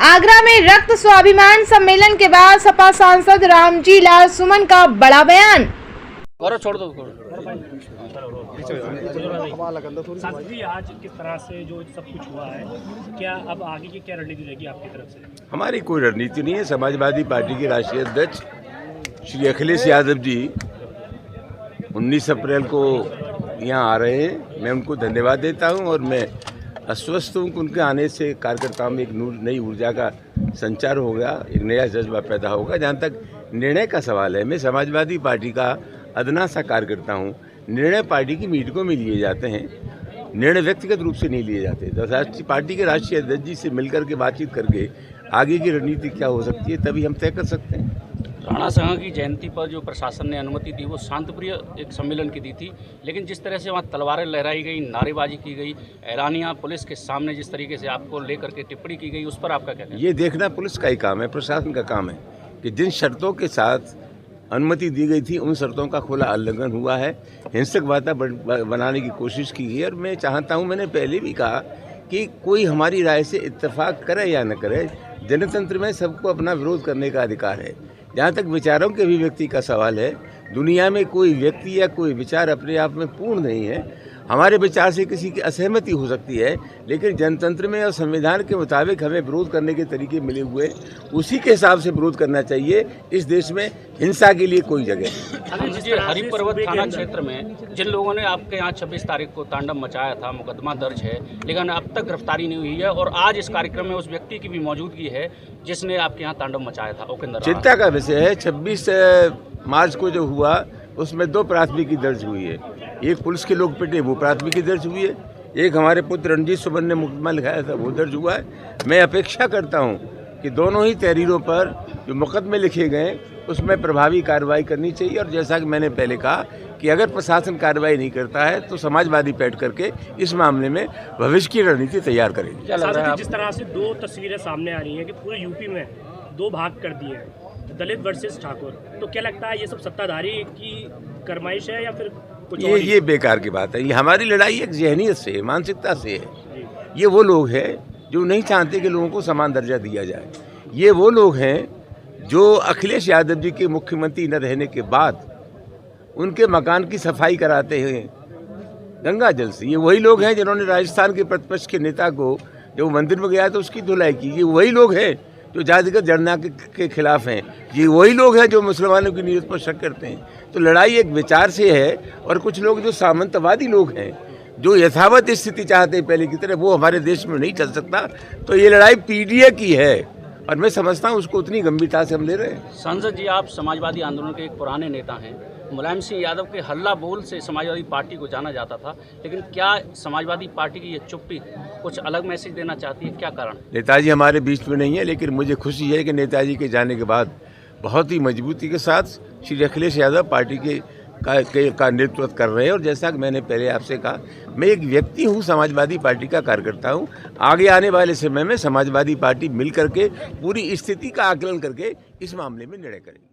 आगरा में रक्त स्वाभिमान सम्मेलन के बाद सपा सांसद रामजी लाल सुमन का बड़ा बयान। छोड़ दो। सांसद जी, आज किस तरह से जो सब कुछ हुआ है, क्या अब आगे की क्या रणनीति रहेगी आपकी तरफ से? हमारी कोई रणनीति नहीं है। समाजवादी पार्टी के राष्ट्रीय अध्यक्ष श्री अखिलेश यादव जी 19 अप्रैल को यहाँ आ रहे हैं। मैं उनको धन्यवाद देता हूँ और मैं आश्वस्त हूँ कि उनके आने से कार्यकर्ताओं में एक नई ऊर्जा का संचार होगा, एक नया जज्बा पैदा होगा। जहाँ तक निर्णय का सवाल है, मैं समाजवादी पार्टी का अदना सा कार्यकर्ता हूँ। निर्णय पार्टी की मीटिंगों में लिए जाते हैं, निर्णय व्यक्तिगत रूप से नहीं लिए जाते। तो पार्टी के राष्ट्रीय अध्यक्ष जी से मिलकर के बातचीत करके आगे की रणनीति क्या हो सकती है तभी हम तय कर सकते हैं। राणा साहब की जयंती पर जो प्रशासन ने अनुमति दी वो शांतिप्रिय एक सम्मेलन की दी थी, लेकिन जिस तरह से वहाँ तलवारें लहराई गई, नारेबाजी की गई, ऐलानिया पुलिस के सामने जिस तरीके से आपको लेकर के टिप्पणी की गई, उस पर आपका क्या कहना है? ये देखना पुलिस का ही काम है, प्रशासन का काम है कि जिन शर्तों के साथ अनुमति दी गई थी उन शर्तों का खुला उल्लंघन हुआ है, हिंसक वातावरण बनाने की कोशिश की गई। और मैं चाहता हूँ, मैंने पहले भी कहा कि कोई हमारी राय से इत्तेफाक करे या न करे, जनतंत्र में सबको अपना विरोध करने का अधिकार है। जहाँ तक विचारों के अभिव्यक्ति का सवाल है, दुनिया में कोई व्यक्ति या कोई विचार अपने आप में पूर्ण नहीं है। हमारे विचार से किसी की असहमति हो सकती है, लेकिन जनतंत्र में और संविधान के मुताबिक हमें विरोध करने के तरीके मिले हुए, उसी के हिसाब से विरोध करना चाहिए। इस देश में हिंसा के लिए कोई जगह नहीं। हरिपर्वत थाना क्षेत्र में जिन लोगों ने आपके यहाँ 26 तारीख को तांडव मचाया था, मुकदमा दर्ज है, लेकिन अब तक गिरफ्तारी नहीं हुई है। और आज इस कार्यक्रम में उस व्यक्ति की भी मौजूदगी है जिसने आपके यहाँ तांडव मचाया था। ओकेंद्र, चिंता का विषय है। 26 मार्च को जो हुआ उसमें 2 प्राथमिकी दर्ज हुई है। एक पुलिस के लोग पिटे, वो प्राथमिकी दर्ज हुई है। एक हमारे पुत्र रणजीत सुमन ने मुकदमा लिखाया था, वो दर्ज हुआ है। मैं अपेक्षा करता हूं कि दोनों ही तहरीरों पर जो मुकदमे लिखे गए उसमें प्रभावी कार्रवाई करनी चाहिए। और जैसा कि मैंने पहले कहा कि अगर प्रशासन कार्रवाई नहीं करता है तो समाजवादी बैठ करके इस मामले में भविष्य की रणनीति तैयार करेगी। जिस तरह से 2 तस्वीरें सामने आ रही हैं कि पूरे यूपी में 2 भाग कर दिए हैं, दलित वर्सेस ठाकुर, तो क्या लगता है ये सब सत्ताधारी की फरमाइश है या फिर कुछ? ये बेकार की बात है। ये हमारी लड़ाई एक जहनीत से है, मानसिकता से है। ये वो लोग हैं जो नहीं चाहते कि लोगों को समान दर्जा दिया जाए। ये वो लोग हैं जो अखिलेश यादव जी के मुख्यमंत्री न रहने के बाद उनके मकान की सफाई कराते हैं गंगा जल से। ये वही लोग हैं जिन्होंने राजस्थान के प्रतिपक्ष के नेता को जब मंदिर में गया तो उसकी धुलाई की। ये वही लोग हैं जो जातिगत जनगणना के खिलाफ हैं। ये वही लोग हैं जो मुसलमानों की नीयत पर शक करते हैं। तो लड़ाई एक विचार से है। और कुछ लोग जो सामंतवादी लोग हैं, जो यथावत स्थिति चाहते हैं पहले की तरह, वो हमारे देश में नहीं चल सकता। तो ये लड़ाई पीडीए की है और मैं समझता हूँ उसको उतनी गंभीरता से हम ले रहे हैं। सांसद जी, आप समाजवादी आंदोलन के एक पुराने नेता हैं। मुलायम सिंह यादव के हल्ला बोल से समाजवादी पार्टी को जाना जाता था, लेकिन क्या समाजवादी पार्टी की ये चुप्पी कुछ अलग मैसेज देना चाहती है? क्या कारण? नेताजी हमारे बीच में नहीं है, लेकिन मुझे खुशी है कि नेताजी के जाने के बाद बहुत ही मजबूती के साथ श्री अखिलेश यादव पार्टी का नेतृत्व कर रहे हैं। और जैसा कि मैंने पहले आपसे कहा, मैं एक व्यक्ति हूँ, समाजवादी पार्टी का कार्यकर्ता हूँ। आगे आने वाले समय में समाजवादी पार्टी मिल करके पूरी स्थिति का आकलन करके इस मामले में निर्णय करेगी।